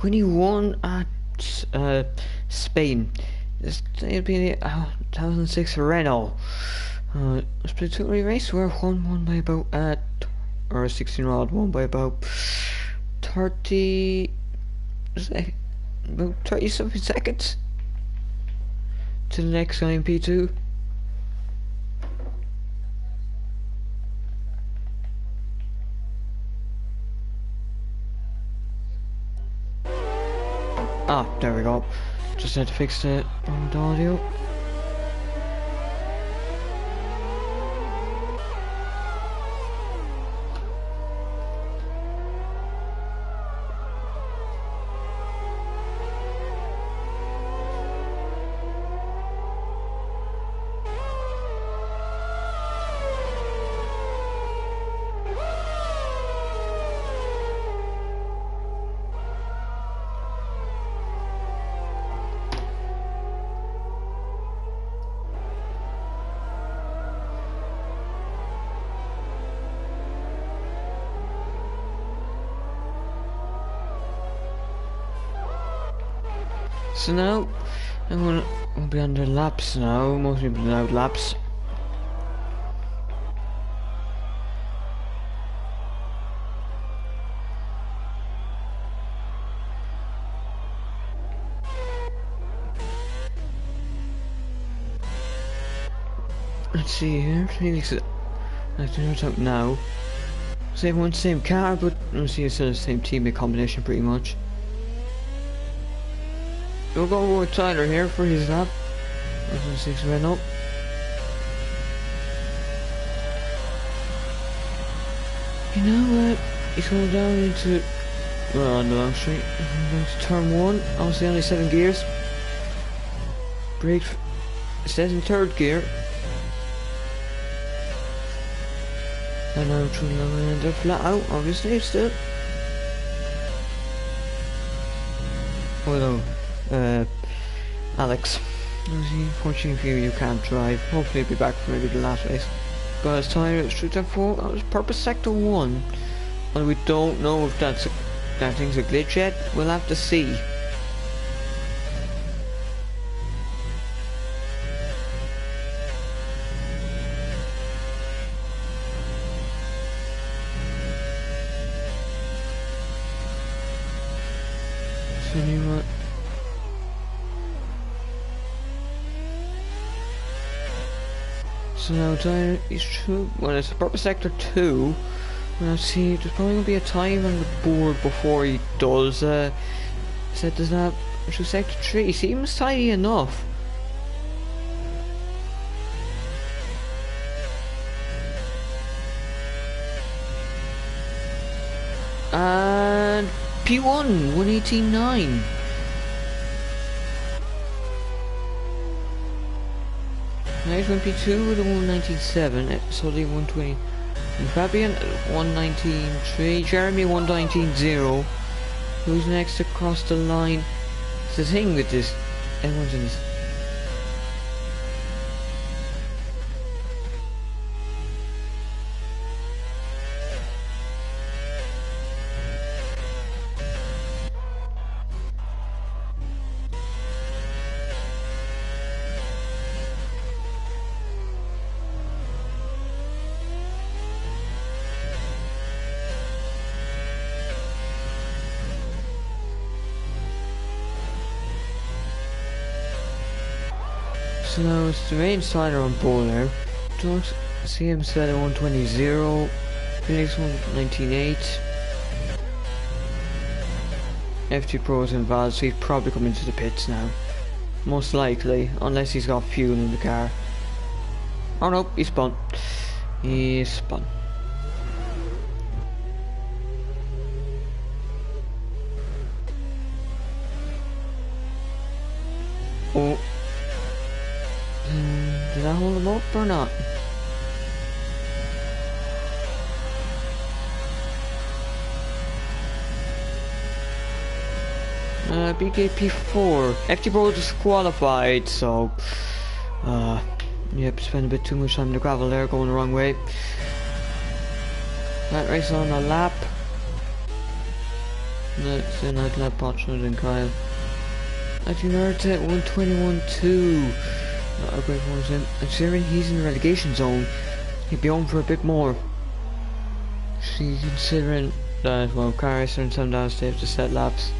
when he won at Spain. It'll be 2006 Renault. Split 2 race where one won by about or a 16-year-old won by about 30 about 30 something seconds to the next guy in P2. Ah, there we go. Just had to fix the audio. So now, we'll be under laps now, most people know laps. Let's see here, Phoenix, I do not out now. So everyone's the same car, but let's see, it's still the same teammate combination pretty much. We'll go with Tyler here for his lap. 6 ran up. You know what? He's going down into, well, on the long straight. Down to turn 1. Obviously only 7 gears. Brake, it says in 3rd gear. And now through the long end, they're flat out, obviously, still. Although, Alex, unfortunately for you, you can't drive. Hopefully you'll be back for maybe the last race. Guys, Tyler, Street 4, that was purpose sector 1. And we don't know if that thing's a glitch yet. We'll have to see. So you what? So now Tyler is true. Well, it's purpose sector 2. Now see, there's probably gonna be a time on the board before he does said there's not through sector 3. Seems tidy enough. And P1 118.9. Nice one. P2 with a 119.7, Sully 120, and Fabian 119.3, Jeremy 119.0. Who's next across the line? It's the thing with this, everyone's in this. So now it's the main signer on board now. Don't see him set at 120.0, Phoenix 119.8. FT Pros and Vals, so he's probably coming into the pits now. Most likely, unless he's got fuel in the car. Oh no, he spun. He spun. Oh. Did I hold him up or not? BKP4. FT Pro disqualified, so yep, spent a bit too much time in the gravel there, going the wrong way. That race on a lap. That's an outlap Potchner than Kyle. Actually, Narita 121-2. Not a great one for him. Considering he's in the relegation zone, he'd be on for a bit more. See, considering that, well, Carrister and Sam Downs have to set laps.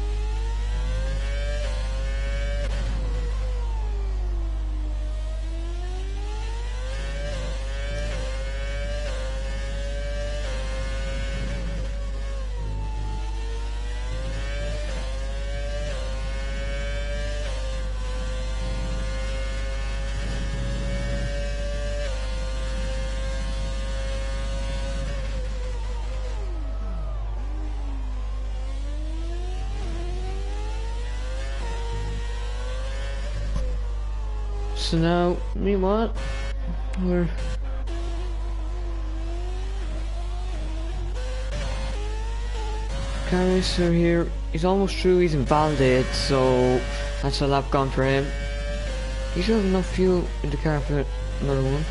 So now, meanwhile, we're Carrister here. He's almost through. He's invalidated, so that's a lap gone for him. He should have enough fuel in the car for another one.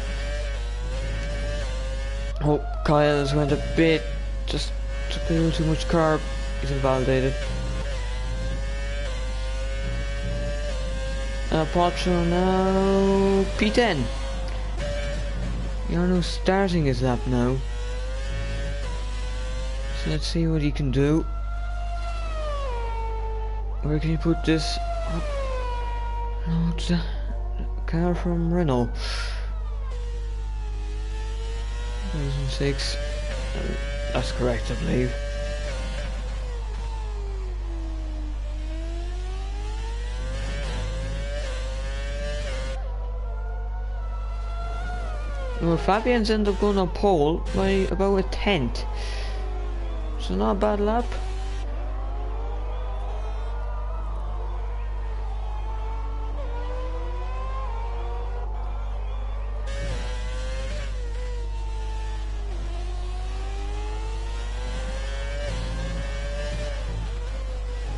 Oh, Kyle's went a bit, just took a little too much carb. He's invalidated. Potro now P10. Yarno's starting his lap now. So let's see what he can do. Where can you put this? No, it's a car from Renault. 2006. That's correct, I believe. Well, Fabian's ended up going on pole by about a tenth. So not a bad lap.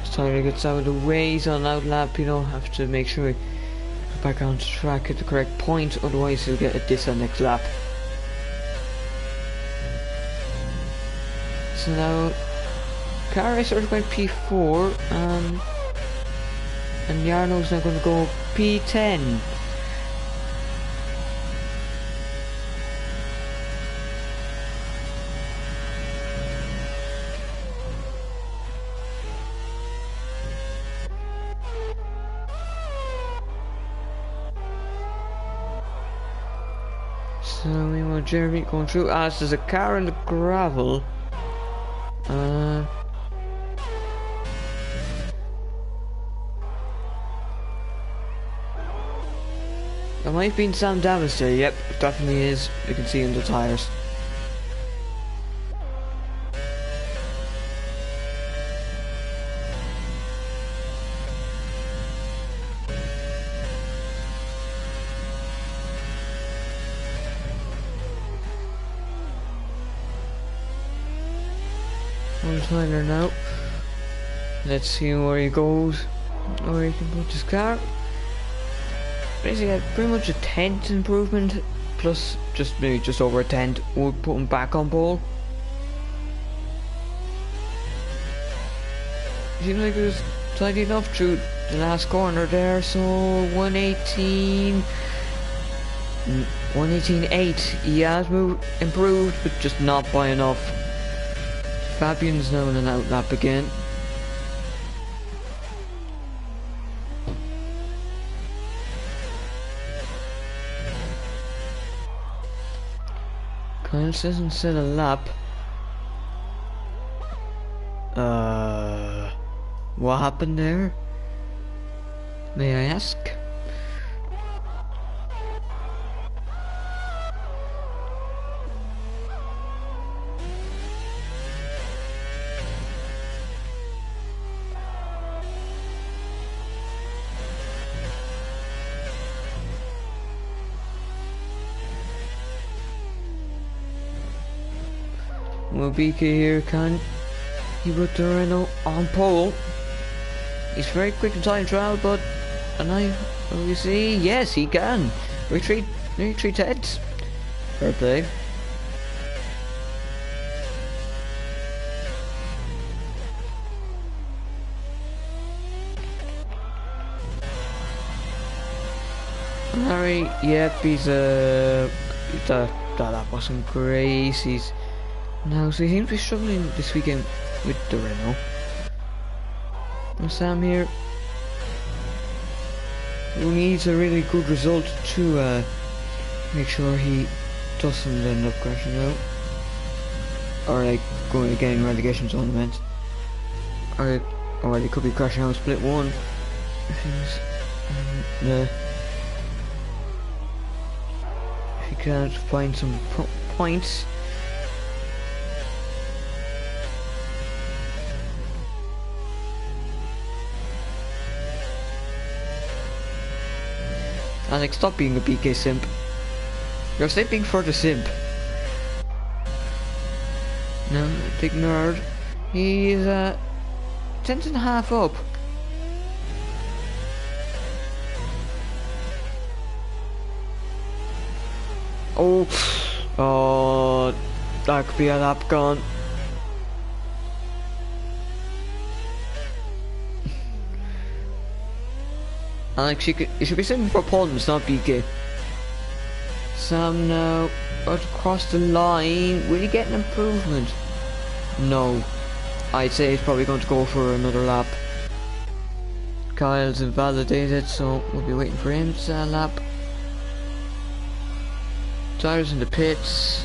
It's time to get out of the way. He's on out lap, you know, have to make sure he back on track at the correct point, otherwise he'll get a diss on next lap. So now Carrister is going P4 and Jarno's now going to go P10. So we want Jeremy going through. As there's a car in the gravel. There might have been Sam Davis there. Yep, definitely is. You can see in the tyres. Tyler now. Let's see where he goes. Where he can put his car. Basically, pretty much a tenth improvement, plus just maybe just over a tenth would put him back on pole. Seems like it was tidy enough through the last corner there. So 118, 118.8. He has improved, but just not by enough. Fabian's now in an out lap again. Kyle says instead of lap. What happened there? May I ask? Mobika here, can he put the Renault on pole? He's very quick in time trial, but we see, yes, he can. Retreat heads. Fair play. Harry, yep, that wasn't great. So he seems to be struggling this weekend with the Renault. And Sam here, who needs a really good result to make sure he doesn't end up crashing out, or like going again relegation zone events, or he could be crashing out split one. If he can't find some points. Alex, stop being a BK simp. You're simping for the simp. No, big nerd. He is 10.5 up. Oh, that could be a lap gone. Alex, you should be sitting for points, not BK. Sam now about to cross the line. Will he get an improvement? No. I'd say he's probably going to go for another lap. Kyle's invalidated, so we'll be waiting for him to lap. Tyler's in the pits.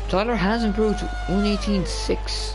Tyler has improved to 118.6.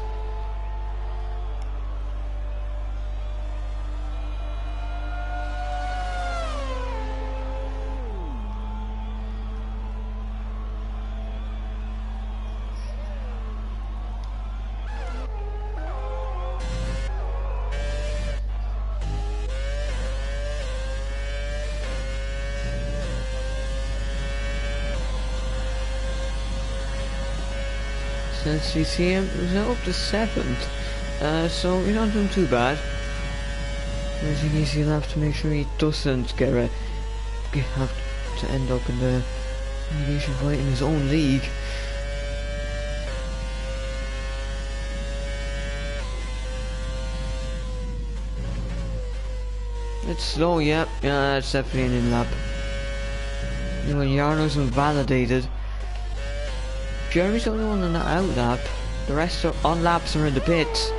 Since we see him, he's now up to 7th, so we're not doing too bad. As you can see, he'll have to make sure he doesn't have to end up in the relegation fight in his own league. It's slow, yeah, it's definitely an in-lap. When Jarno's invalidated, Jeremy's the only one on the out lap. The rest are on laps or in the pits.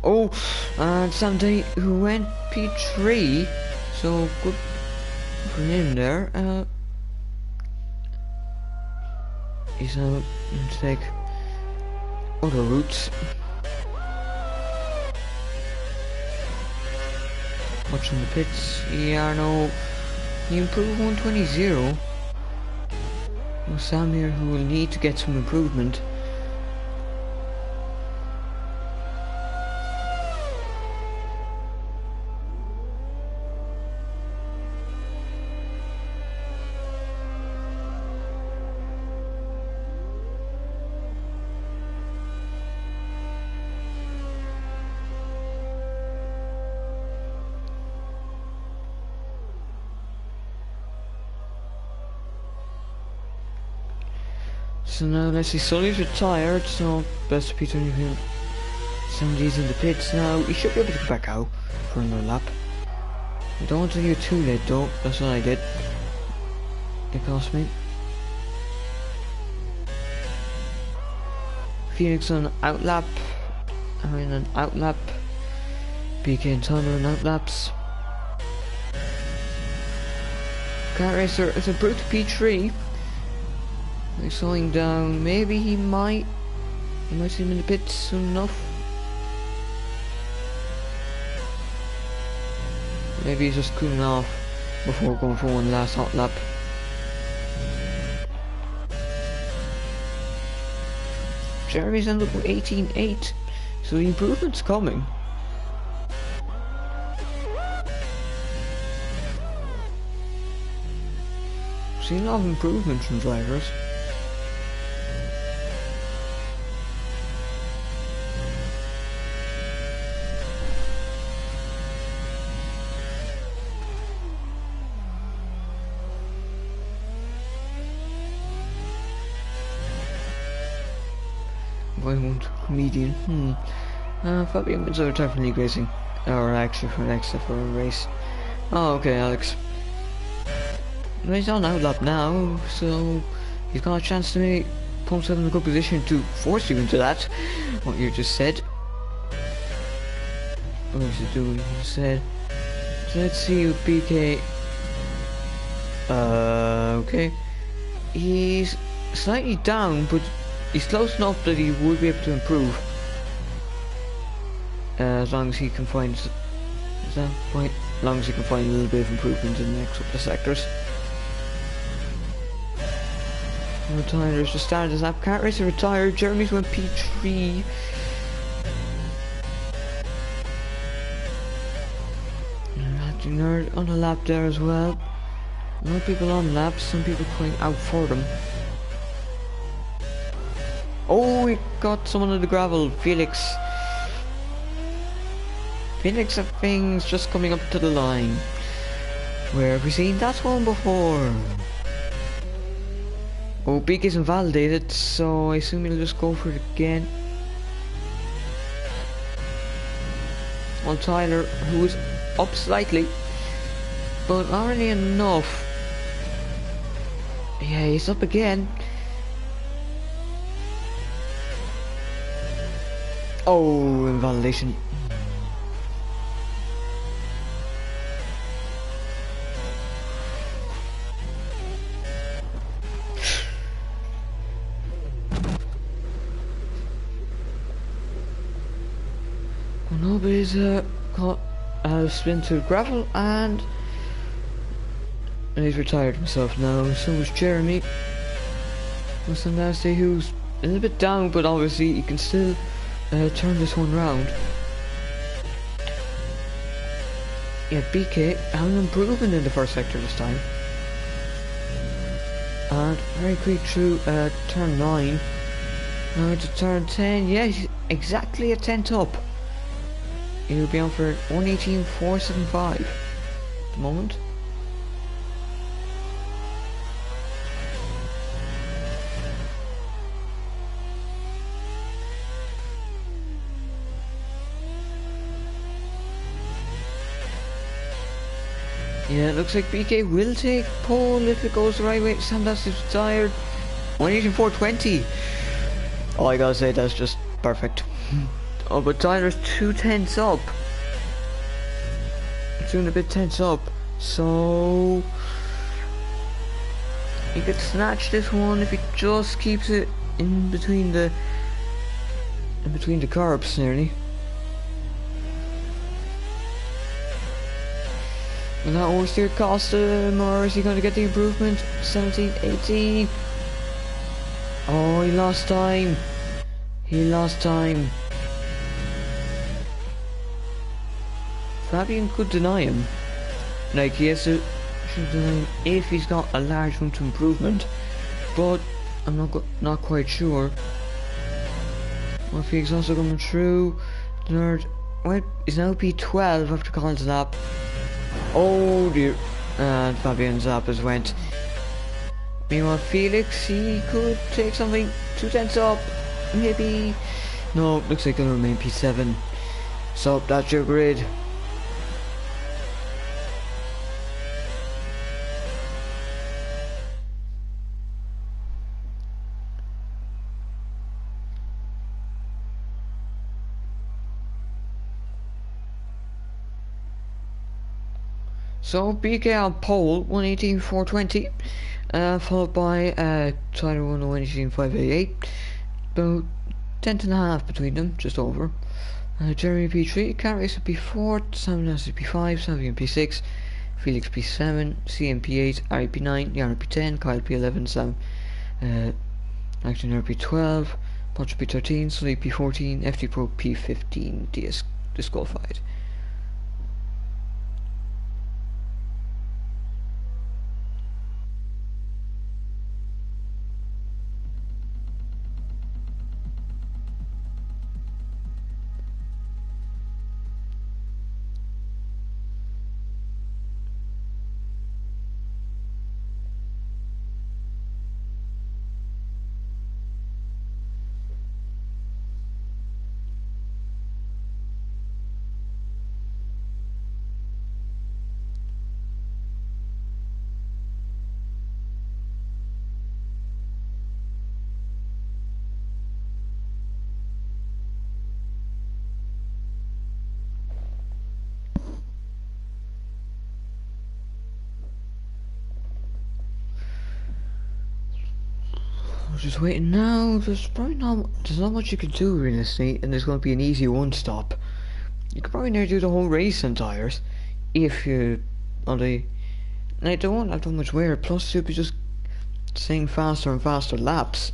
Oh, and Sandy who went P3, so good for him there. He's now going to take other routes. Watching the pits, Jarno, he improved 120.0. Well, Sam here, who will need to get some improvement. So now let's see, Sully's retired, so best of Peter here. Somebody's in the pits now. He should be able to go back out for another lap. I don't want to get too late though, that's what I did. It cost me. Phoenix on outlap. I'm in an outlap. BK and Tyler on outlaps. Car Racer is a brute P3. He's slowing down. Maybe he might see him in the pits soon enough. Maybe he's just cooling off before going for one last hot lap. Jeremy's ended up with 18.8, so the improvement's coming. Seen a lot of improvement from drivers. Why won't median? Fabian wins over time for league racing. Or actually for an extra for a race. Oh, okay, Alex. Well, he's on outlap now, so he's got a chance to make put himself in a good position to force you into that. What you just said. What was it doing? You said. So let's see with BK. Okay. He's slightly down, but he's close enough that he would be able to improve. As long as he can find, is that point? As long as he can find a little bit of improvement in the next couple of sectors. Tyler's just started his lap. Kart racer retired. Jeremy's went P3. Nerd on a lap there as well. No people on laps, some people going out for them. Oh, we got someone on the gravel. Felix. Felix of things just coming up to the line. Where have we seen that one before? Oh, Beak isn't validated, so I assume he'll just go for it again. On Tyler, who is up slightly, but not really enough. Yeah, he's up again. Oh, invalidation. Nobody's got spin to gravel, and he's retired himself now. So is Jeremy. What's the nasty? Who's a little bit down, but obviously he can still turn this one round. Yeah, BK having an improvement in the first sector this time, and very quick through turn 9. Now to turn 10. Yeah, he's exactly a tenth up. He'll be on for 118.475 at the moment. Yeah, it looks like BK will take pole if it goes the right way. Sandas is retired. 118.420. Oh, I gotta say, that's just perfect. Oh, but Tyler's 2 tenths up. It's doing a bit tenths up, so he could snatch this one if he just keeps it in between the curbs nearly. And that oversteer cost him, or is he going to get the improvement? 17, 18. Oh, he lost time. He lost time. Fabian could deny him. Like, he has to deny him if he's got a large room to improvement. But I'm not quite sure. Well, Felix also coming through. The nerd, wait, is now P12 after Colin's lap. Oh dear. And Fabian's lap has went. Meanwhile, Felix, he could take something 2 tenths up. Maybe. No, looks like he'll remain P7. So that's your grid. So BK on pole, 118.420, followed by Tyler 118.588, about 10.5 between them, just over. Jeremy P3, Cat Racer P4, Sam Nasser P5, Savian P6, Felix P7, CM P8, Ari P9, Yara P10, Kyle P11, Sam Action P12, Punch P13, Sully P14, FD Pro P15, disqualified. I'm just waiting now. There's not much you can do realistically, and there's going to be an easy one stop. You could probably nearly do the whole race on tires if you only. Now they won't have that much wear. Plus you'll be just seeing faster and faster laps.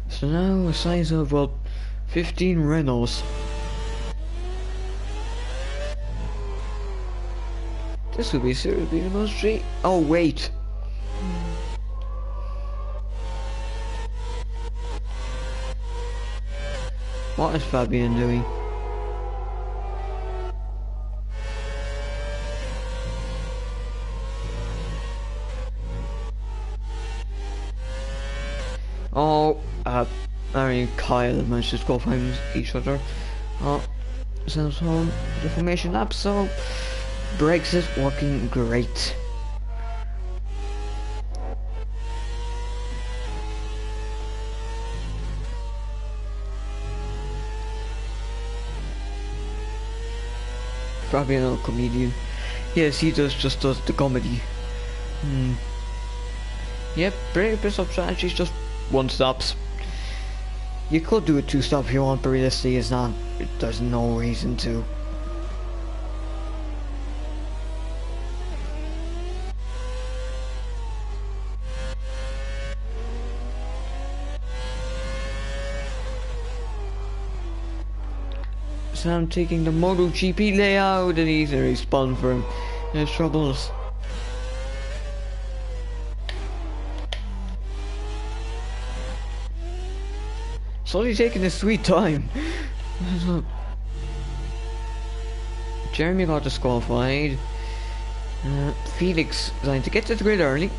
So now a size of, well, 15 Renaults. This would be seriously the most street. Oh wait. What is Fabian doing? Oh, Larry and Kyle managed to go find each other. Sends home the formation lap, so Brexit working great. Probably another comedian. Yes, he just does the comedy. Yep, pretty bit of strategies, just one stops. You could do a two stop if you want, but realistically it's not. There's no reason to. So I'm taking the MotoGP layout and he's a respawn for him. There's troubles. Slowly taking his sweet time. Jeremy got disqualified. Felix designed to get to the grid early.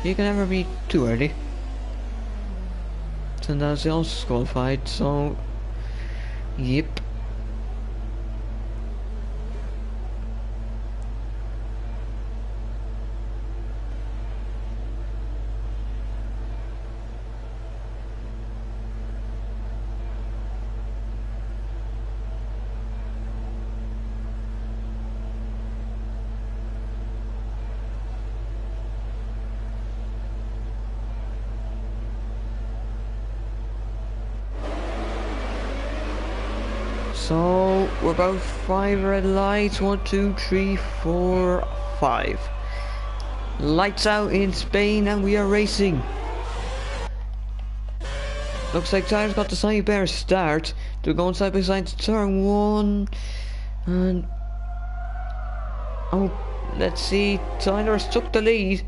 You can never be too early. And that's also disqualified, so yep. So we're about 5 red lights. 1, 2, 3, 4, 5. Lights out in Spain and we are racing. Looks like Tyler's got the slightly better start. They're going side by side to turn 1. And oh, let's see. Tyler's took the lead.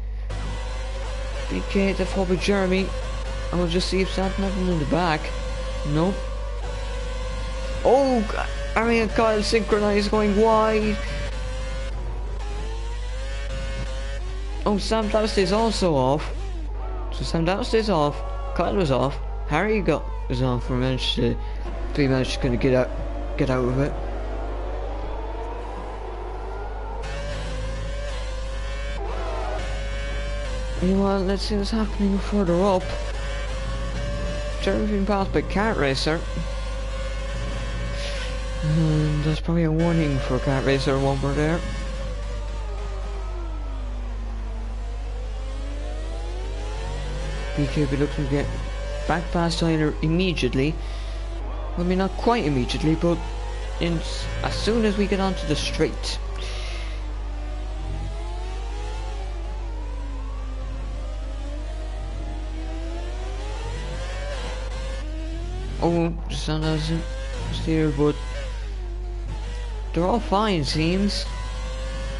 BK to fall with Jeremy. And we'll just see if Santa nothing in the back. Nope. Oh, Ari and Kyle synchronized going wide. Oh, Sam Dowst is also off. So Sam Dowst is off. Kyle was off. Harry was on for a minute. Three minutes gonna get out of it. Meanwhile, let's see what's happening further up. Jeremy being passed by Kart Racer. And there's probably a warning for Kart Racer one more there. BK will be looking to get back past Tyler immediately. I mean, not quite immediately, but as soon as we get onto the straight. Oh, Sun doesn't steer, but they're all fine, seems.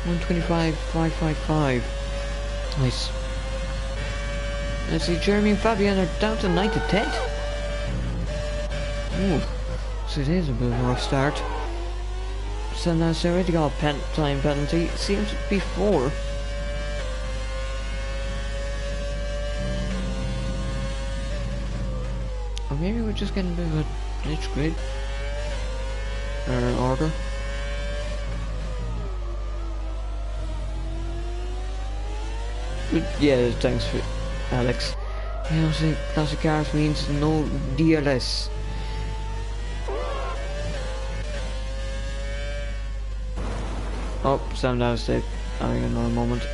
125, 555. Nice. Let's see, Jeremy and Fabian are down to 9 to 10. Ooh, so it is a bit of a rough start. So now it's already got a time penalty. It seems to be 4. Or maybe we're just getting a bit of a glitch grid. Or order. Yeah, thanks for Alex. You know, see, classic cars means no DLS. Oh, Sam downstairs. Having another moment.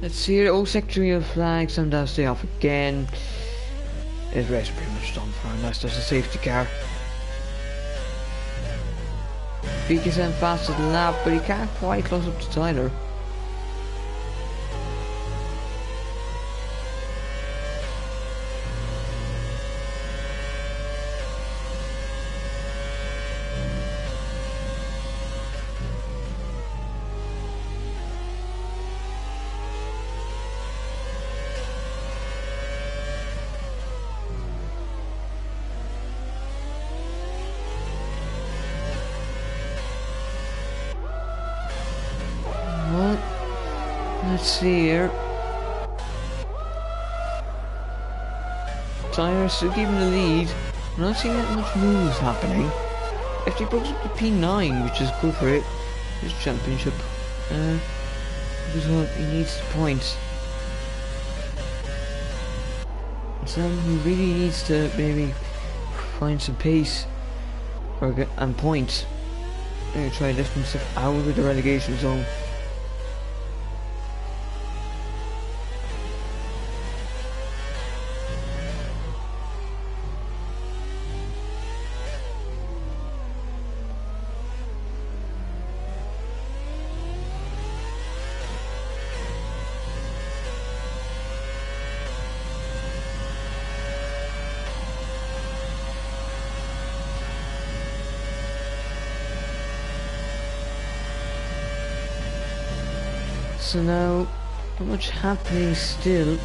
Let's see here, old secretary of flags, and down stay off again. His race is pretty much done for him, that's just a safety car. He can send faster than that, but he can't quite close up to Tyler. Let's see here. Tyler's still keeping the lead. I'm not seeing that much moves happening. Actually broke up to P9, which is good for it. His championship. Because what he needs points. So he really needs to maybe find some pace and points. Maybe try to lift himself out of the relegation zone. So now, not much happening still.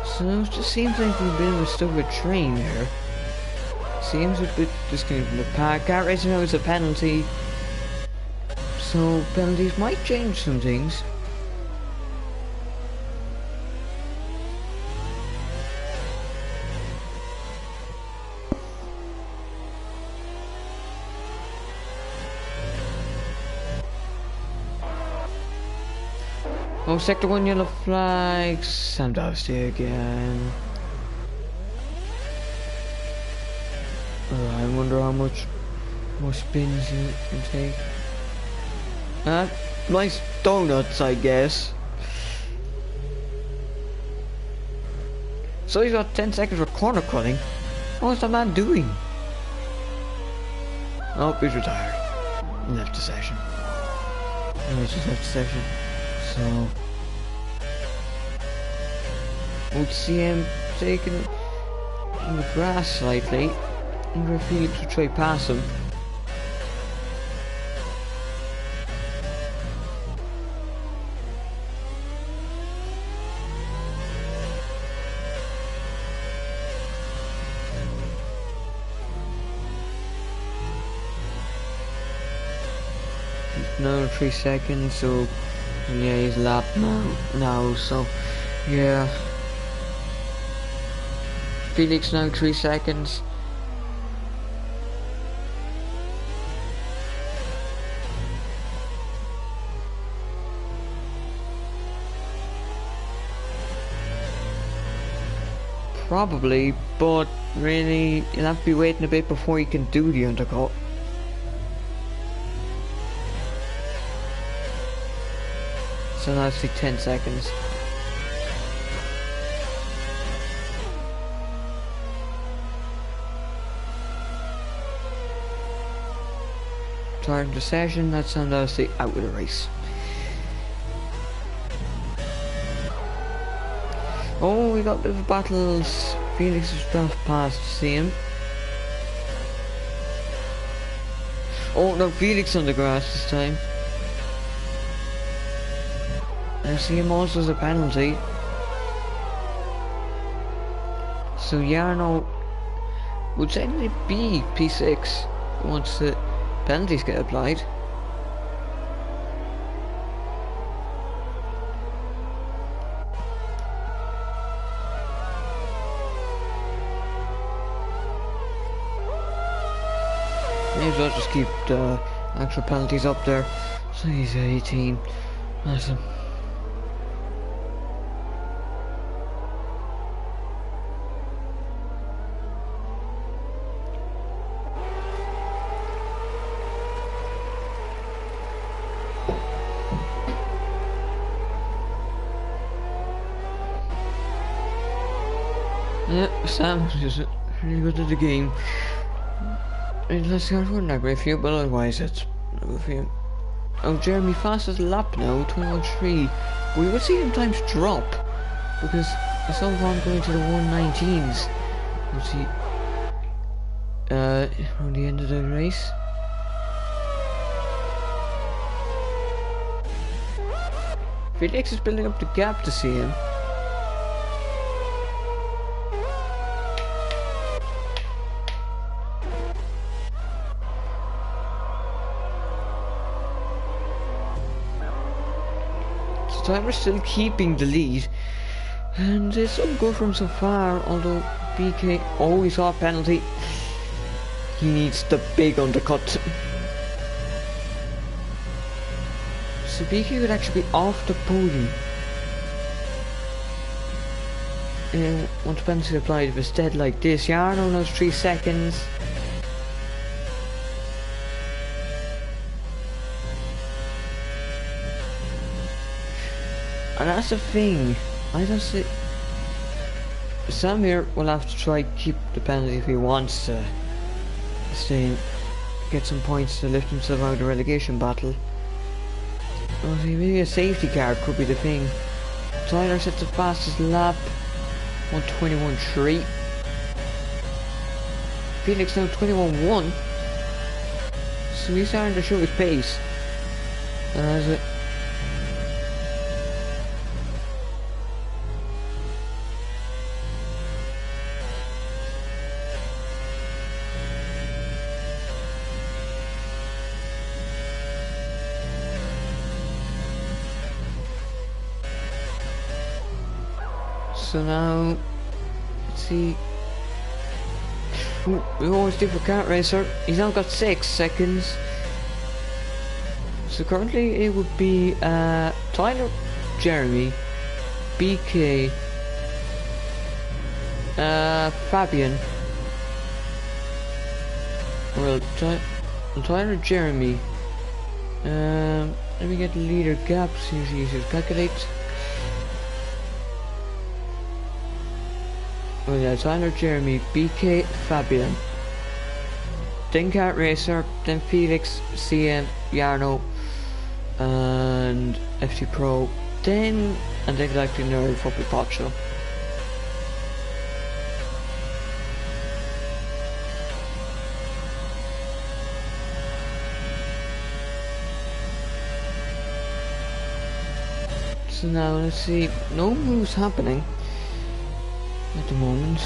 So it just seems like we've been a stuck with train there. Seems a bit disconnected from the pack. Cat racing now is a penalty. So penalties might change some things. Oh, sector 1 yellow flags. Sam Dusty again. I wonder how much more spins you can take. Nice donuts, I guess. So he's got 10 seconds for corner cutting. What is that man doing? Oh, he's retired. Left the session. Oh, he's just left the session. So we'll see him taking the grass slightly. I wonder if Felix will try pass him. Another 3 seconds, so yeah, he's lapped now, so yeah. Felix now 3 seconds. Probably, but really, you'll have to be waiting a bit before you can do the undercut. So now it's like 10 seconds. Time the session, that's now out of the race. Oh, we got a bit of battles. Felix is draft past to see him. Oh no, Felix on the grass this time. I see him also as a penalty. So Yarno would technically be P6 once the penalties get applied. May as well just keep the actual penalties up there. So he's 18. Awesome. Yeah, Sam is really good at the game. Let's go for a great few, but otherwise it's not good for you. Oh, Jeremy fastest lap now, 21.3. We would see sometimes drop because I saw one going to the 119s. We'll see around the end of the race. Felix is building up the gap to see him. Timer's still keeping the lead, and it's all good from so far, although BK always got a penalty. He needs the big undercut. So BK would actually be off the podium. And once penalty applied, if it's dead like this, Yarno knows 3 seconds. And that's the thing, I don't see... Sam here will have to try keep the penalty if he wants to stay, get some points to lift himself out of the relegation battle. Well, see, maybe a safety car could be the thing. Tyler sets the fastest lap, 1:21.3. Felix now 21.1. So he's starting to show his pace. And as it... So now, let's see. Ooh, we always do for Kart Racer. He's now got 6 seconds. So currently it would be Tyler, Jeremy, BK, Fabian. Well, Tyler, Jeremy. Let me get the leader gap. Seems easier to calculate. Oh yeah, Tyler, Jeremy, BK, Fabian. Then Kart Racer, then Felix, CM, Yarno, and FT Pro, then, and then like the nerd for Pipacho. So now let's see, no moves happening at the moment.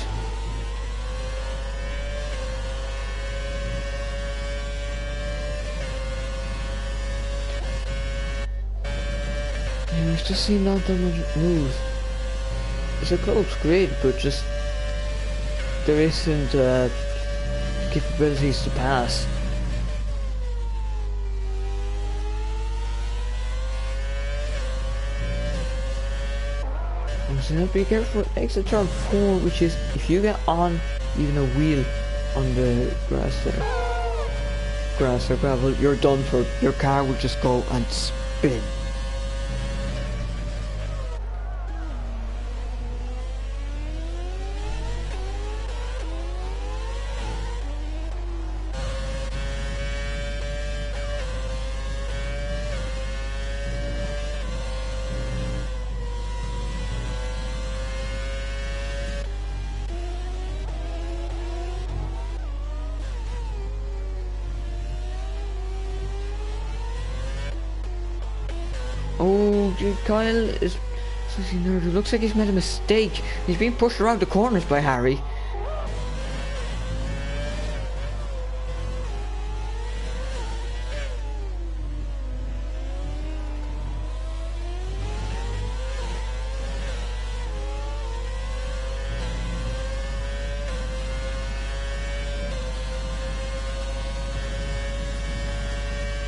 Yeah, it's just seeing not that much move. It's a close grid, but just there isn't capabilities to pass. So be careful, exit turn 4, which is if you get on even a wheel on the grass or gravel, you're done for. Your car will just go and spin. Oh, Kyle is... It looks like he's made a mistake. He's being pushed around the corners by Harry.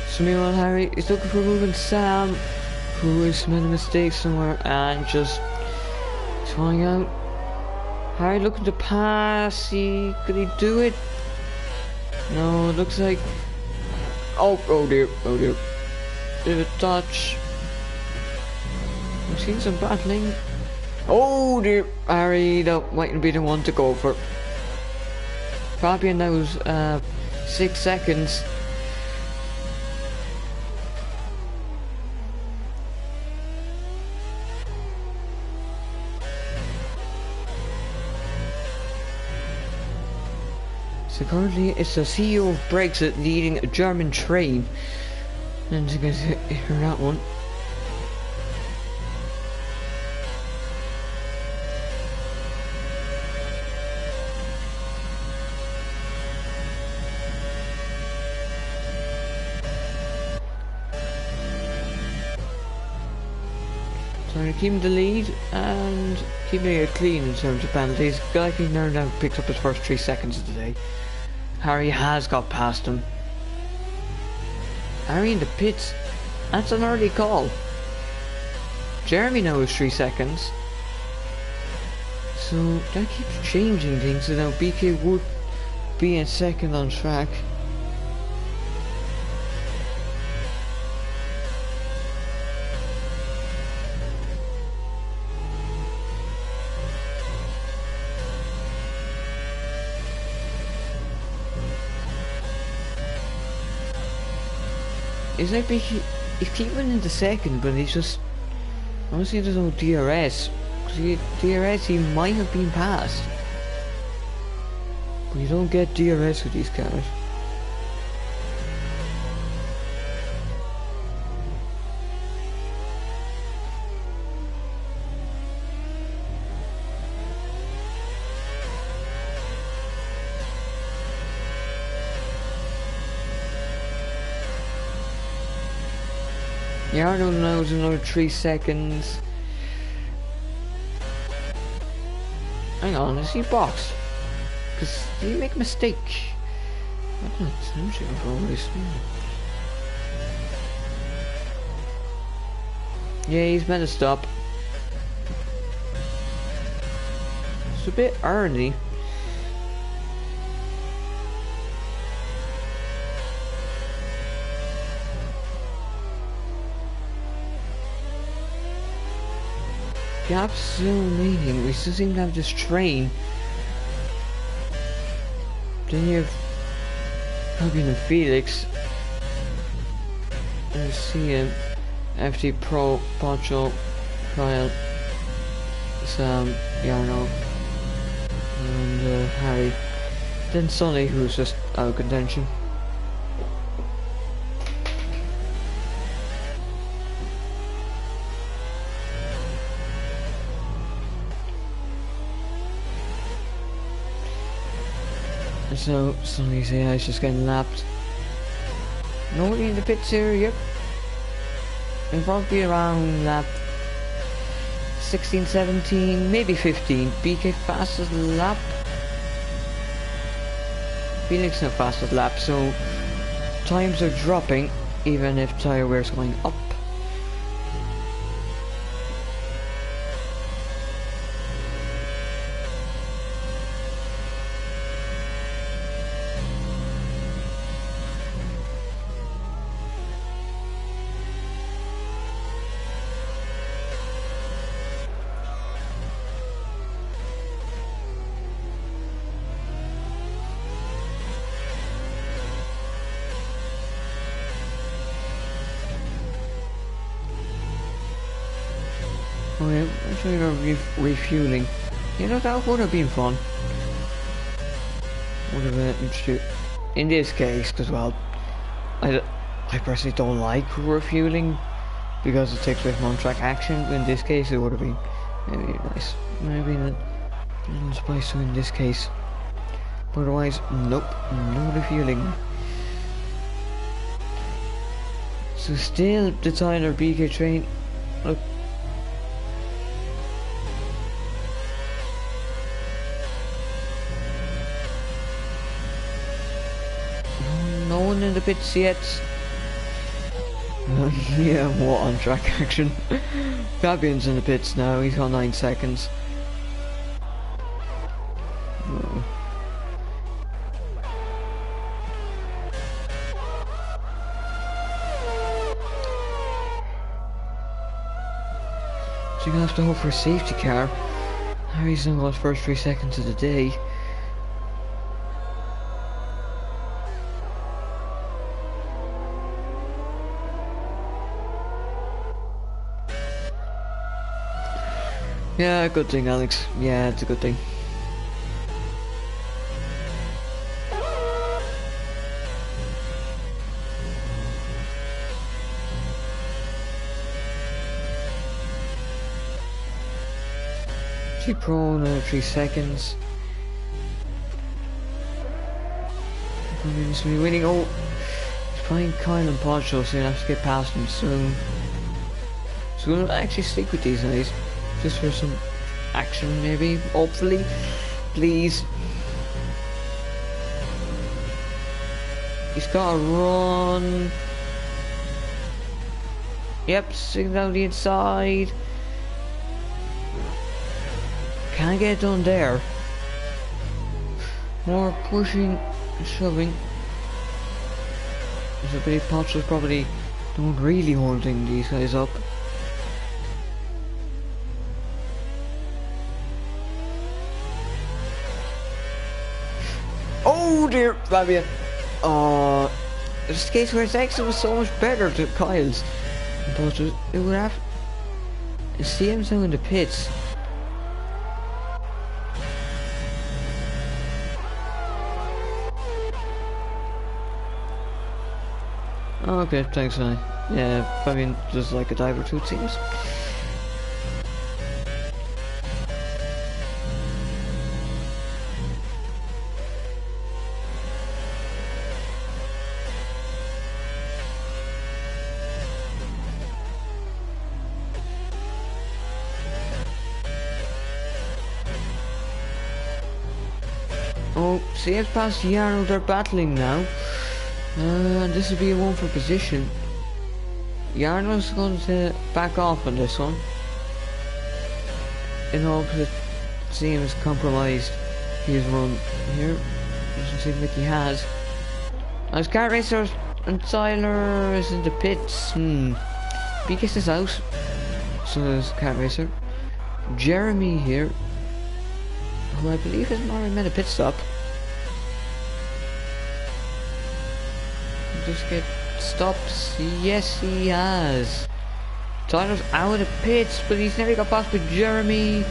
So meanwhile, Harry is looking for moving Sam, who has made a mistake somewhere, and just trying out. Harry looking to pass. Could he do it? No, it looks like. Oh dear, oh dear. Bit of a touch. I've seen some battling. Oh dear, Harry, that mightn't be the one to go for. Probably in those 6 seconds. So currently it's the CEO of Brexit leading a German train. And you guys hear that one. So keeping the lead and keeping it clean in terms of penalties. Guy can now picks up his first 3 seconds of the day. Harry has got past him. Harry in the pits. That's an early call. Jeremy now has 3 seconds. So that keeps changing things. So now BK would be in second on track. It's like he's keeping in the second, but he's just... Honestly, there's no DRS. Because DRS, he might have been passed. But you don't get DRS with these cars. Yeah, I don't know, it's another 3 seconds. Hang on, is he boxed? Because did he make a mistake? I don't know, I'm sure for this. Yeah, he's meant to stop. It's a bit early. Gap's still remaining. We still seem to have this train. Then you have Fabian and Felix. And see him. FT Pro, Poncho, Kyle, Sam, Yarno, and Harry. Then Sonny, who's just out of contention. So, Sonny's here, he's just getting lapped. Nobody in the pits here, yep. It'll probably be around lap 16, 17, maybe 15. BK fastest lap. Felix not fastest lap, so times are dropping even if tyre wear's going up. Oh yeah, I'm sure you're refueling. You know, that would have been fun. Would have been interesting. In this case, because well, I personally don't like refueling because it takes away from on-track action. In this case, it would have been maybe nice. Maybe a little spice in this case. Otherwise, nope, not a feeling. So still the Tyler BK train. Look. No one in the pits yet. Yeah, what on track action. Fabian's in the pits now, he's got 9 seconds. Oh. So you're gonna have to hope for a safety car. Harry's done got his first 3 seconds of the day. Yeah, good thing, Alex. Yeah, it's a good thing. She pro another 3 seconds. He's winning. Oh, he's playing Kyle and Poncho, so you'll have to get past him soon. So we'll actually stick with these guys. Just for some action, maybe, hopefully, please. He's got to run. Yep, sticking down the inside. Can't get it done there. More pushing and shoving. There's a bit of Poncho's probably not really holding these guys up. Oh dear, Fabian. This case where his exit was so much better to Kyle's. But it would have to see him now in the pits. Okay, thanks, man. Yeah, Fabian just like a diver too, it seems. Oh, saves past Yarno, they're battling now. And this will be a one for position. Yarno's going to back off on this one. In hopes that seems compromised his run here. Doesn't seem like he has. As Kart Racer and Tyler is in the pits. Beakus is out. So is Kart Racer. Jeremy here, who I believe has already made a pit stop. Just get stopped. Yes, he has. Tyler's out of the pits, but he's nearly got past with Jeremy.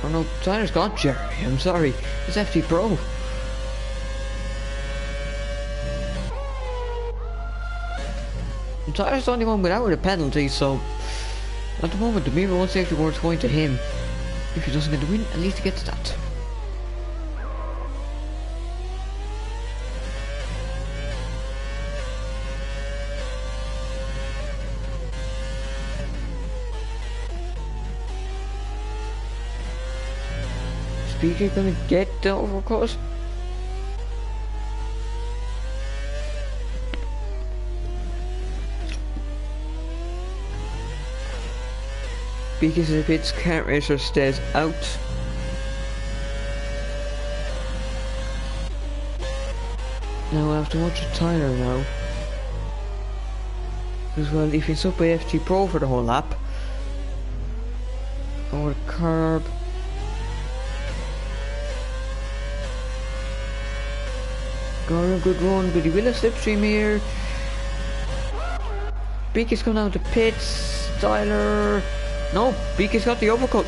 Oh no, Tyler's got Jeremy. I'm sorry. It's FT Pro. And Tyler's the only one without a penalty, so at the moment the Mira won't safety award's going to him. If he doesn't get the win, at least he gets that. Speaker gonna get the overcut? Because if it's Kart Racer stays out. Now I have to watch Tyler now. Because well, if he's up by FT Pro for the whole lap. Over the curb. Got a good run, but he will have slipstream here. Beakus coming out the pits. Tyler. No, Beakus got the uppercut.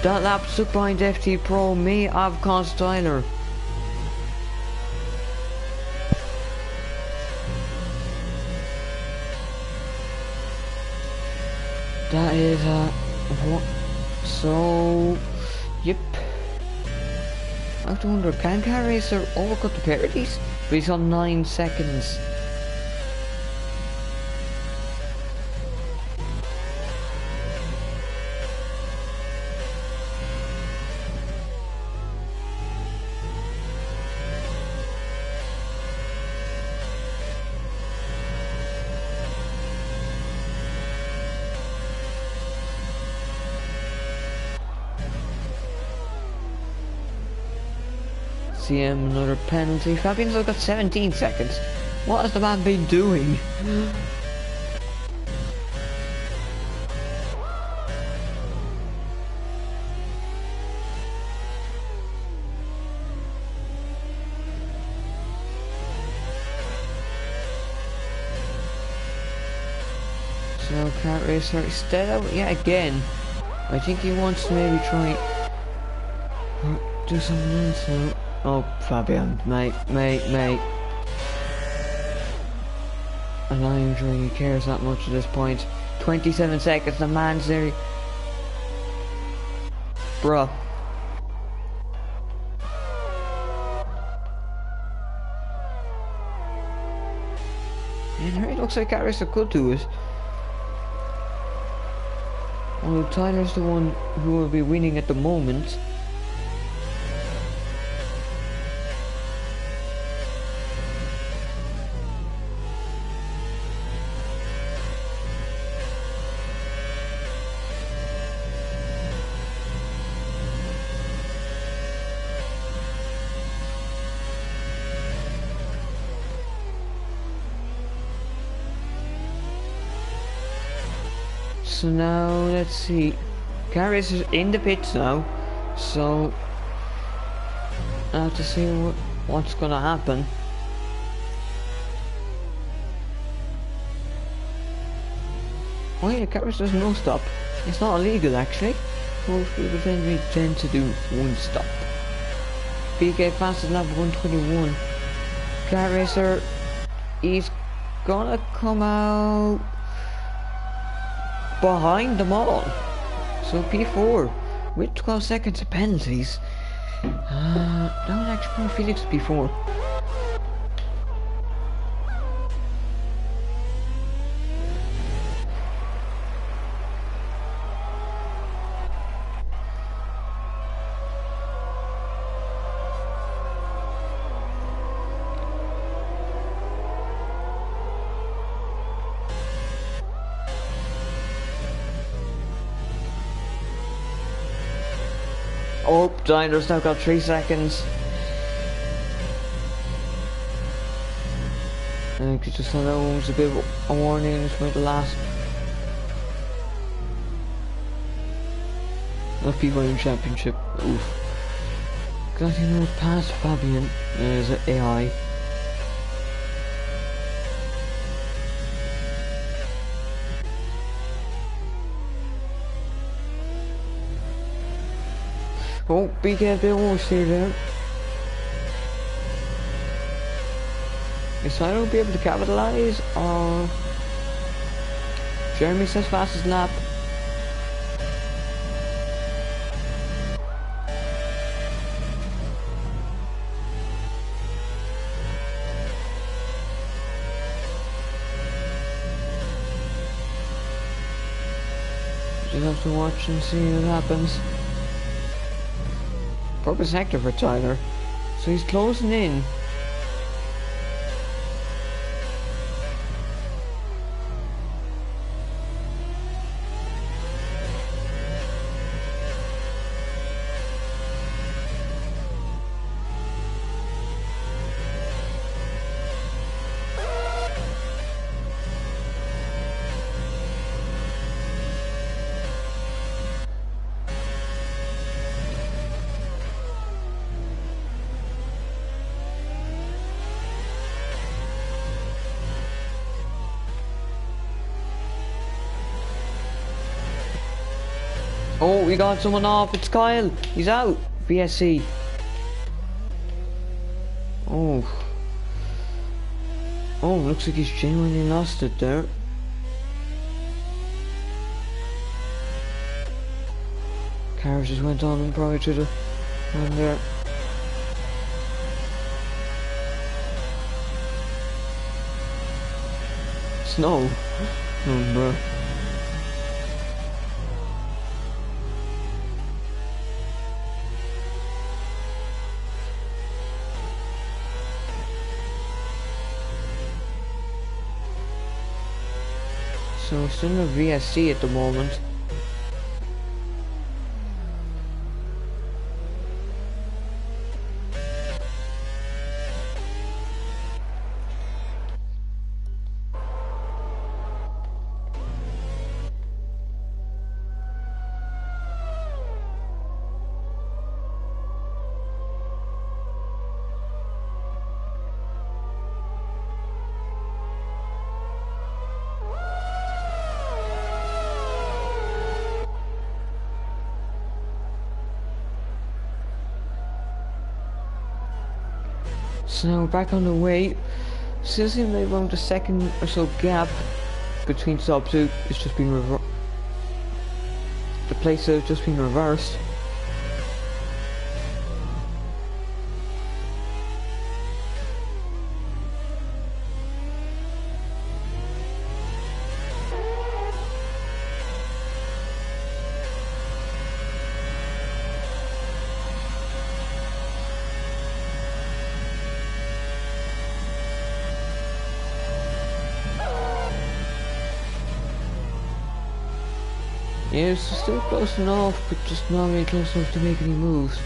That lap stuck behind FT Pro may have caused Tyler. That is what? So, yep. I have to wonder, can Car Racer overcut the pair of these? But he's on 9 seconds. CM, another penalty. Fabian's got 17 seconds. What has the man been doing? So Car Racer is dead out yet again. I think he wants to maybe try do something else now. Oh, Fabian, mate. I'm not even sure he cares that much at this point. 27 seconds, the man's there. Bruh. And it looks like Car Racer could do it. Although Tyler's the one who will be winning at the moment. So now, let's see. Car Racer's in the pits now, so I have to see what's gonna happen. Oh yeah, Car Racer's no stop. It's not illegal actually. Most people tend to do one stop. BK fastest lap 121. Car Racer, he's gonna come out behind them all. So P4 with 12 seconds of penalties. That was actually Felix P4. Oh, Diner's now got 3 seconds. I just thought that one was a bit of a warning. It's about the last. The P1 Championship. Oof. Got him past Fabian. There's an AI. Oh, be careful, won't stay there. Is I don't be able to capitalize, or Jeremy says fastest lap. Just have to watch and see what happens. Proper sector for Tyler. So he's closing in. Oh, we got someone off. It's Kyle. He's out. VSC. Oh. Oh, looks like he's genuinely lost it there. Cars just went on and probably to the and there. Snow. Oh bro. So still in a VSC at the moment. So now we're back on the way. Still seems like around a second or so gap between stop two. It's just been the place has just been reversed. Yeah, it's still close enough, but just not really close enough to make any moves.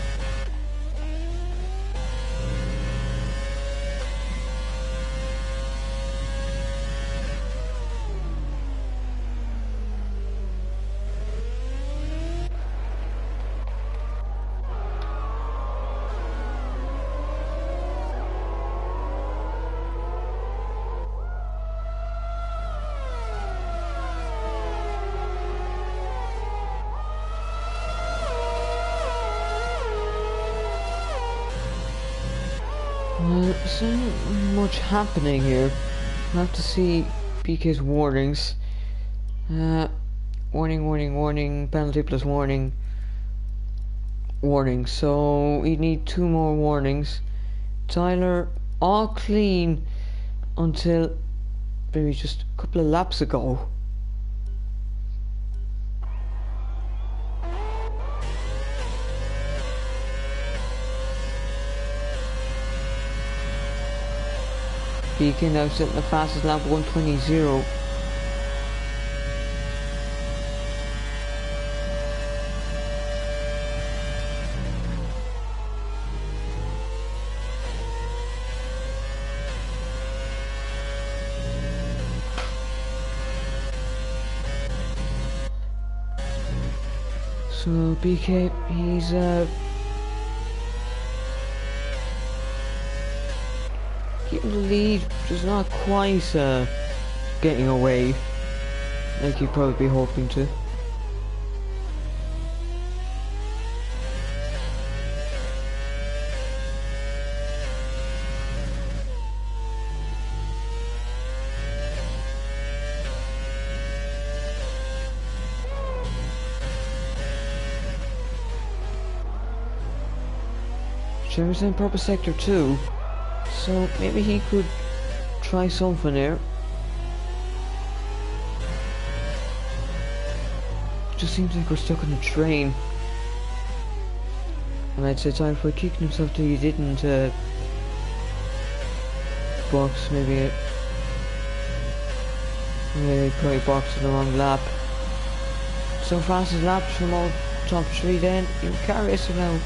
There's not much happening here. I'll have to see BK's warnings. Warning, warning, warning, penalty plus warning. Warning, so we need 2 more warnings. Tyler, all clean until maybe just a couple of laps ago. BK now setting the fastest lap 1:20.0. So BK, he's keeping the lead, just not quite getting away like you'd probably be hoping to. Trevor's in purple sector 2. So maybe he could try something there. Just seems like we're stuck on the train. And I'd say time for kicking himself till he didn't box maybe he probably boxed in the wrong lap. So fastest laps from all top 3 then. You car racer now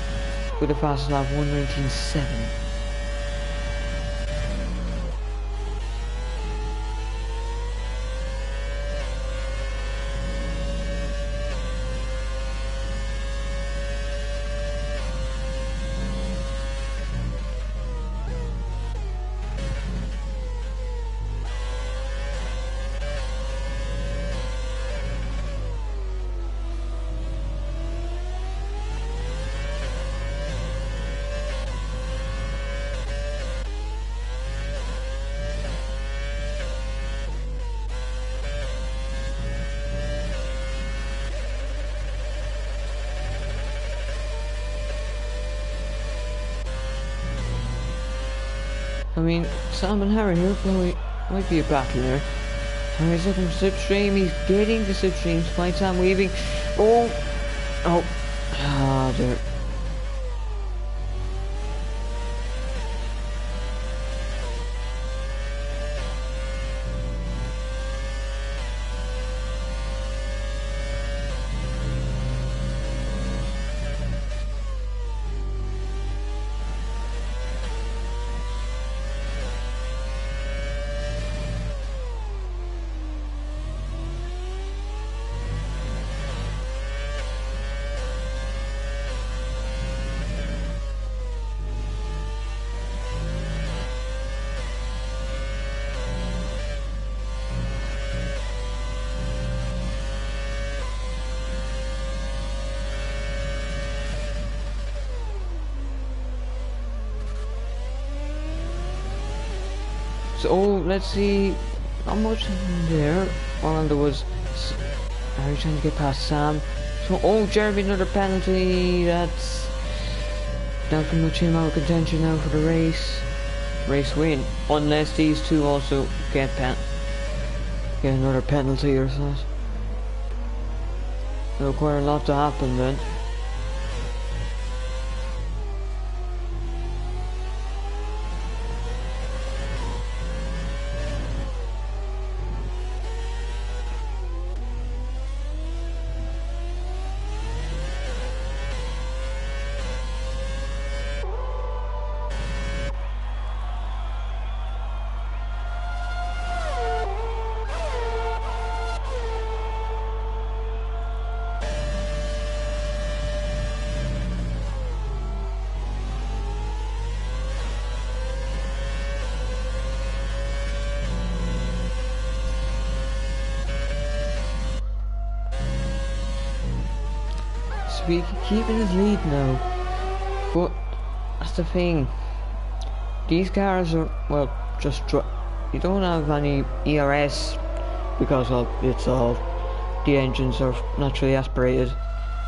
with the fastest lap 1:19.7. I mean, Sam and Harry here might be a battle there. Harry's looking for slipstream, he's getting the slipstream to find Sam weaving. Oh! Ah, there. So let's see how much there. Orlando was Harry trying to get past Sam. So Jeremy, another penalty. That's not pretty much him out of contention now for the race. Race win, unless these two also get another penalty or something. There'll require a lot to happen then. We can keep in his lead now, but that's the thing. These cars are, well, you don't have any ERS because, well, it's all, the engines are naturally aspirated.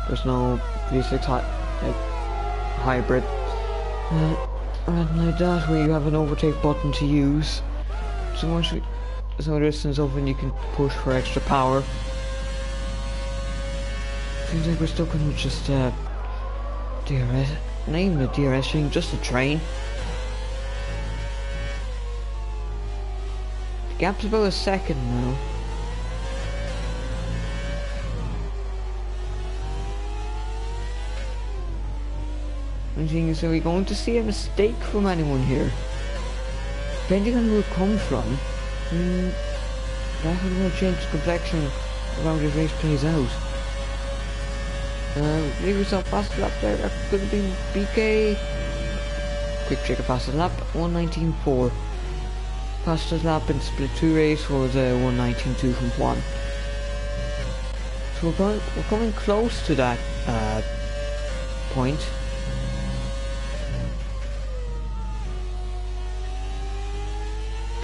There's no V6 hybrid or anything like that where you have an overtake button to use. So once there's no distance open, you can push for extra power. Seems like we're stuck on just DRS, not even a DRS thing, just a train. The gap's about a second now. I'm thinking, is, are we going to see a mistake from anyone here? Depending on who it comes from, that will change the complexion of how this race plays out. Leave yourself fast lap there, that could have been BK. Quick check of fastest lap, 1:19.4. Fastest lap in split 2 race was 1:19.2 from Juan. So we're coming close to that point.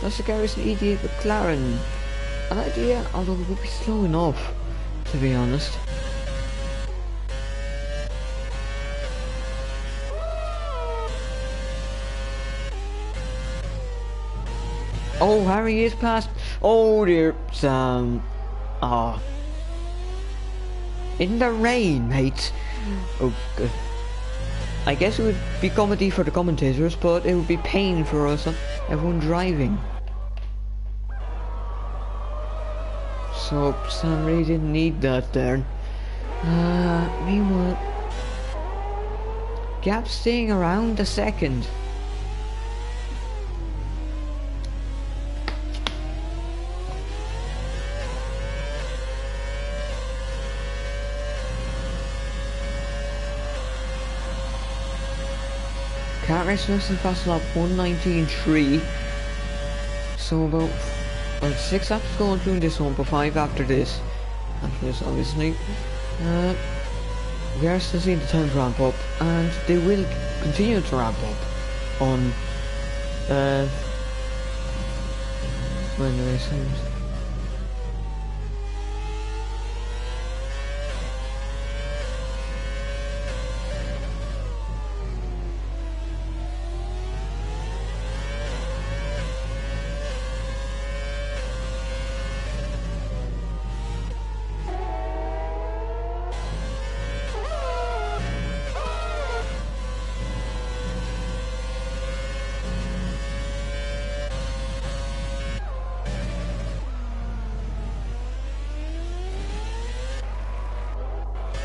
That's the Garrison ED McLaren. An idea, although it would be slow enough, to be honest. Oh, Harry is past. Oh dear, Sam. In the rain, mate. Oh, good. I guess it would be comedy for the commentators, but it would be pain for us, everyone driving. So Sam really didn't need that there. Meanwhile, gap staying around a second. Cat race less than fast lap 1:19.3. So about 6 laps to go including this one, but 5 after this. After this, obviously. We are still seeing the time ramp up, and they will continue to ramp up on when the race ends.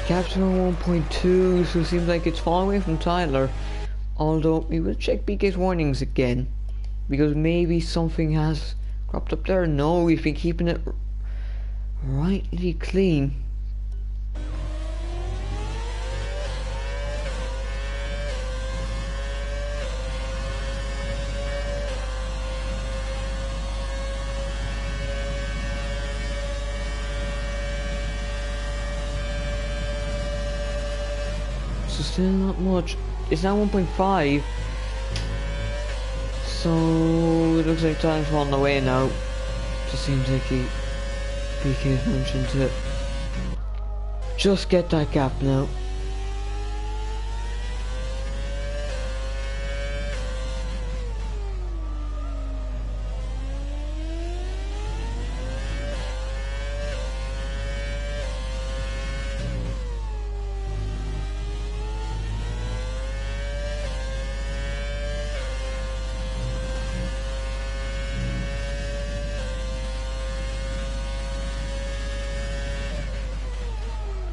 Gap's around 1.2, so it seems like it's far away from Tyler. Although, we will check BK's warnings again. Because maybe something has cropped up there. No, we've been keeping it rightly clean. So still not much. It's now 1.5. So it looks like time's on the way now. Just seems like BK's mentioned to just get that gap now.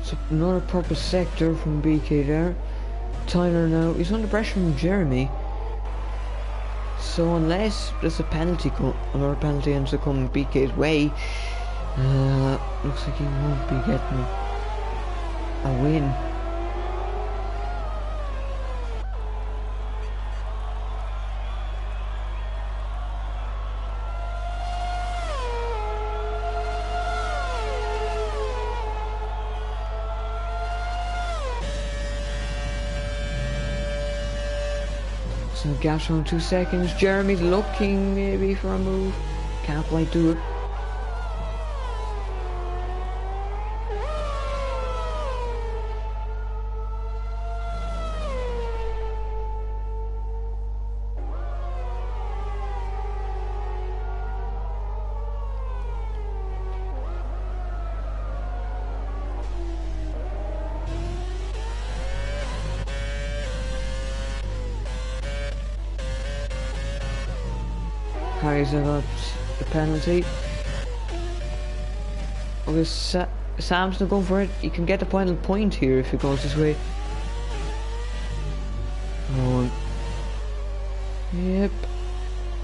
So another proper sector from BK there. Tyler now, he's under pressure from Jeremy. So unless there's a penalty, another penalty ends up coming BK's way, looks like he won't be getting a win. So gaps around 2 seconds. Jeremy's looking maybe for a move. Can't quite do it. Harry's got the penalty. Okay, Sam's not going for it. You can get the final point here if it goes this way. Oh. Yep.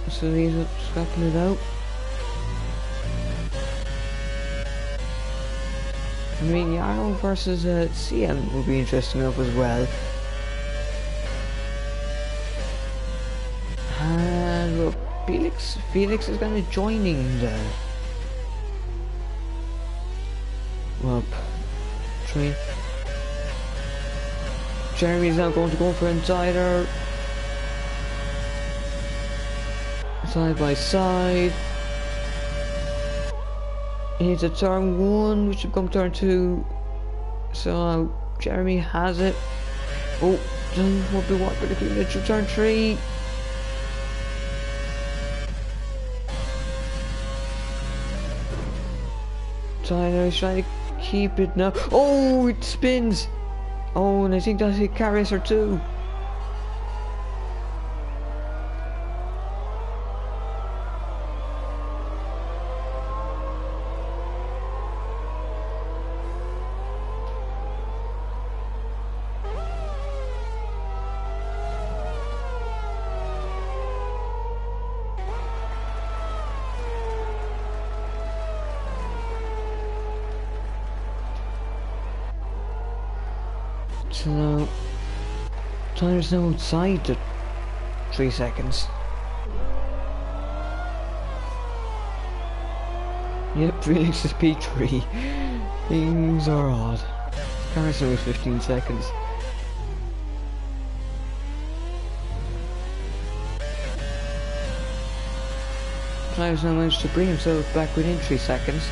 So he's scrapping it out. I mean, Yarrow versus CM will be interesting enough as well. And well, Felix is kind of joining there. Well, train. Jeremy's now going to go for insider. Side by side. It's a turn 1, which should become turn 2. So Jeremy has it. Oh, won't be what for the clean turn 3. Tyler's trying to keep it now. Oh, it spins. Oh, and I think that's a car racer too. So now, Tyler's now outside the 3 seconds. Yep, Felix is P3. Things are odd. Car's only 15 seconds. Tyler's now managed to bring himself back within 3 seconds.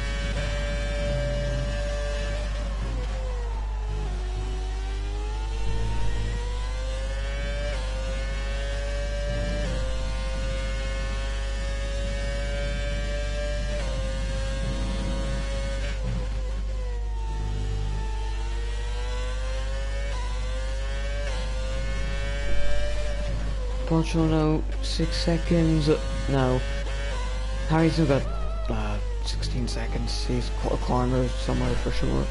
Portugal now 6 seconds. No, Harry's still got 16 seconds. He's caught a corner somewhere for sure.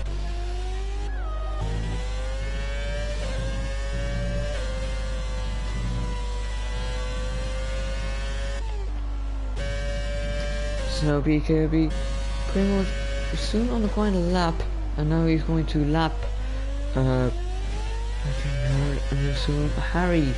So BK will be pretty much soon on the final lap, and now he's going to lap and then soon Harry.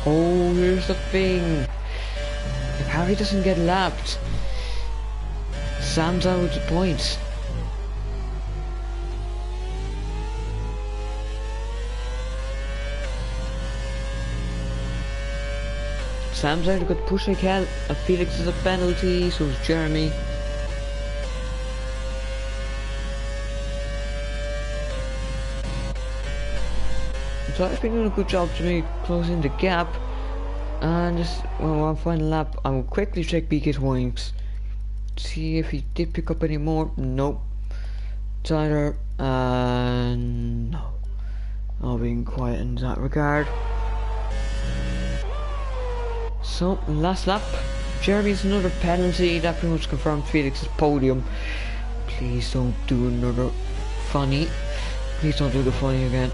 Oh, here's the thing. If Harry doesn't get lapped, Sam's out with the points. Sam's out a good push like hell, and Felix is a penalty, so is Jeremy. So I've been doing a good job to me closing the gap, and just one final lap I will quickly check BK's wings, see if he did pick up any more. Nope. Tyler, no. I'll be quiet in that regard. So last lap, Jeremy's another penalty that pretty much confirmed Felix's podium. Please don't do another funny. Please don't do the funny again.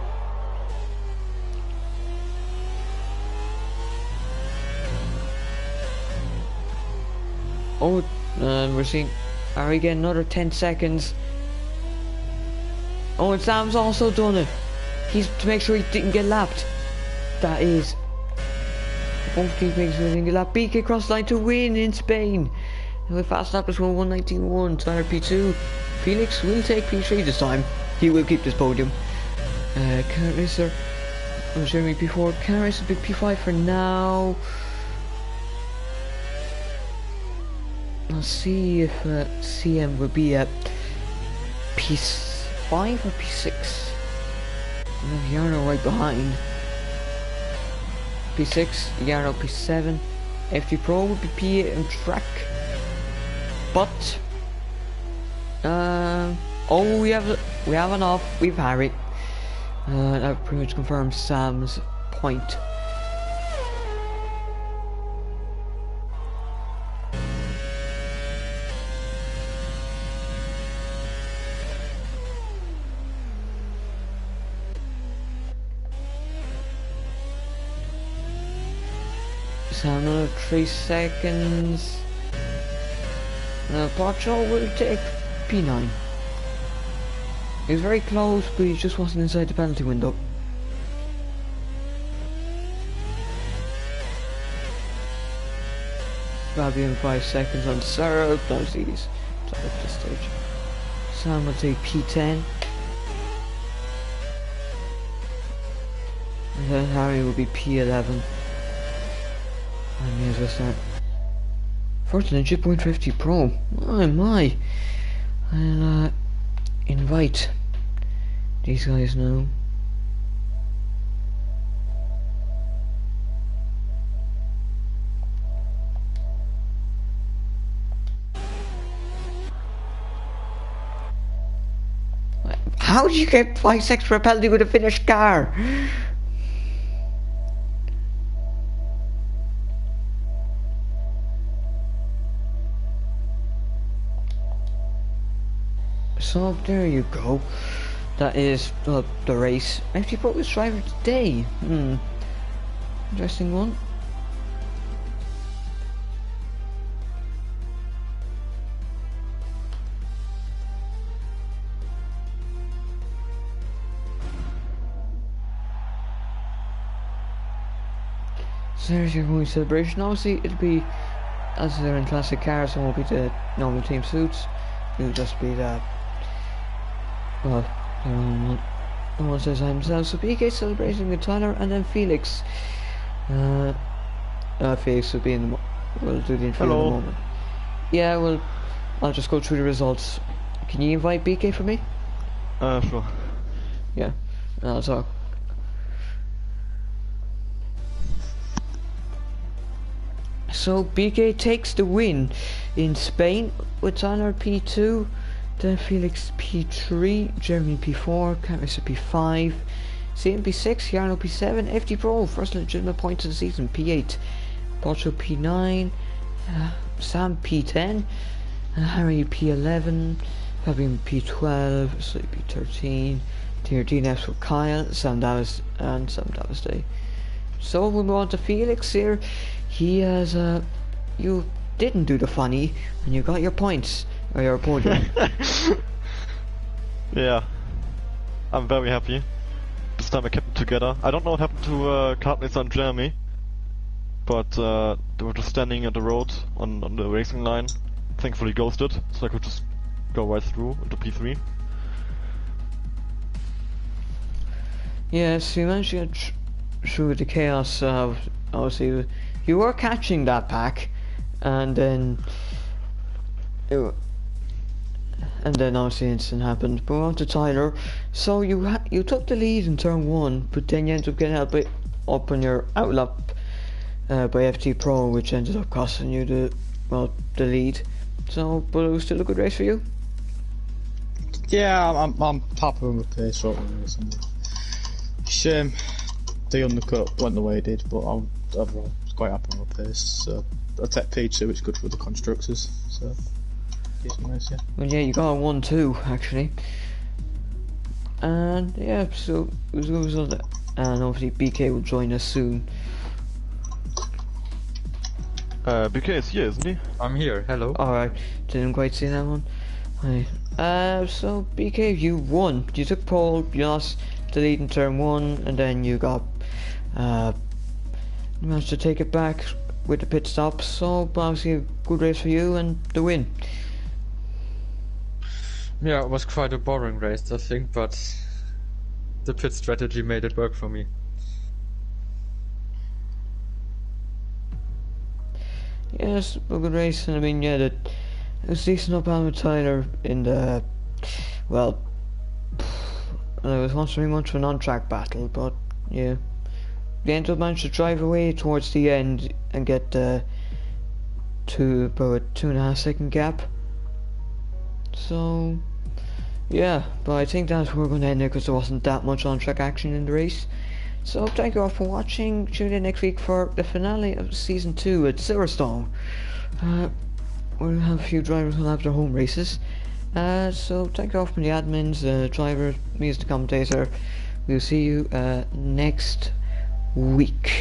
Oh, and we're seeing Harry get another 10 seconds. Oh, and Sam's also done it. He's to make sure he didn't get lapped. That is. Both teams make sure he didn't get lapped. BK cross line to win in Spain. And with fast lap is 1:19.1. Tyler P2. Felix will take P3 this time. He will keep this podium. Can't racer. Oh, Jeremy P4. Can't race a big P5 for now. I'll see if CM will be at P5 or P6. And Yarno right behind. P6, Yarno P7. FT Pro will be P8 and track. But oh, we have an off. We've Harry. That pretty much confirms Sam's point. Sam another 3 seconds. Portugal will take P9. He was very close, but he just wasn't inside the penalty window. Probably in 5 seconds on Sarah. That was easy. Top of this stage. Sam will take P10. And then Harry will be P11. And me as well start. Fortunate Chip.50 Pro. Oh my. I'll invite these guys now. How did you get 5 seconds for a penalty with a finished car? So there you go. That is the race. Actually, brought this driver today. Interesting one. So there's your going celebration. Obviously, it'll be, as they're in classic cars, it won't be the normal team suits. It'll just be the, well, no one says himself. So BK celebrating with Tyler, and then Felix. Felix will be in the. We'll do the interview in a moment. Yeah, well, I'll just go through the results. Can you invite BK for me? Sure. Yeah, I'll talk. So BK takes the win in Spain with Tyler P2, then Felix P3, Jeremy P4, Carissa P5, CM P6, Yarno P7, FD Pro, first legitimate points of the season, P8, Porto P9, Sam P10, Harry P11, Fabian P12, Sleep P13, Tier DNFs for Kyle, Sam Davis, and Sam Davis Day. So we move on to Felix here. He has, you didn't do the funny, and you got your points, or your podium. Yeah, I'm very happy. This time I kept it together. I don't know what happened to Cartney's and Jeremy, but they were just standing at the road on the racing line. Thankfully ghosted, so I could just go right through into P3. Yes, you managed to get through the chaos of, obviously, you were catching that pack, and then obviously the incident happened. But on to Tyler. So you took the lead in turn 1, but then you ended up getting help up on your outlap by FT Pro, which ended up costing you the lead. So, but it was still a good race for you. Yeah, I'm happy with the pace right now. Shame the undercut went the way it did, but I was quite happy with the pace. So I take P2, which is good for the constructors. So decent race, yeah. Well, yeah, you got a 1-2 actually, and yeah, so it was a good result. And obviously BK will join us soon. BK is here, isn't he? I'm here, hello. Alright, didn't quite see that one. Right. So BK, you won. You took pole, you lost the lead in turn 1, and then you got you managed to take it back with the pit stop. So obviously a good race for you and the win. Yeah, it was quite a boring race, I think, but the pit strategy made it work for me. Yes, a good race, and I mean, yeah, it was decent up on with Tyler in the, well, it was once very much of an on-track battle, but yeah, they ended up managed to drive away towards the end and get to about a 2.5 second gap. So yeah, but I think that's where we're going to end there because there wasn't that much on-track action in the race. So thank you all for watching. Tune in next week for the finale of season 2 at Silverstone. We'll have a few drivers who'll have their home races. So thank you all from the admins, drivers, me as the commentator. We'll see you next week.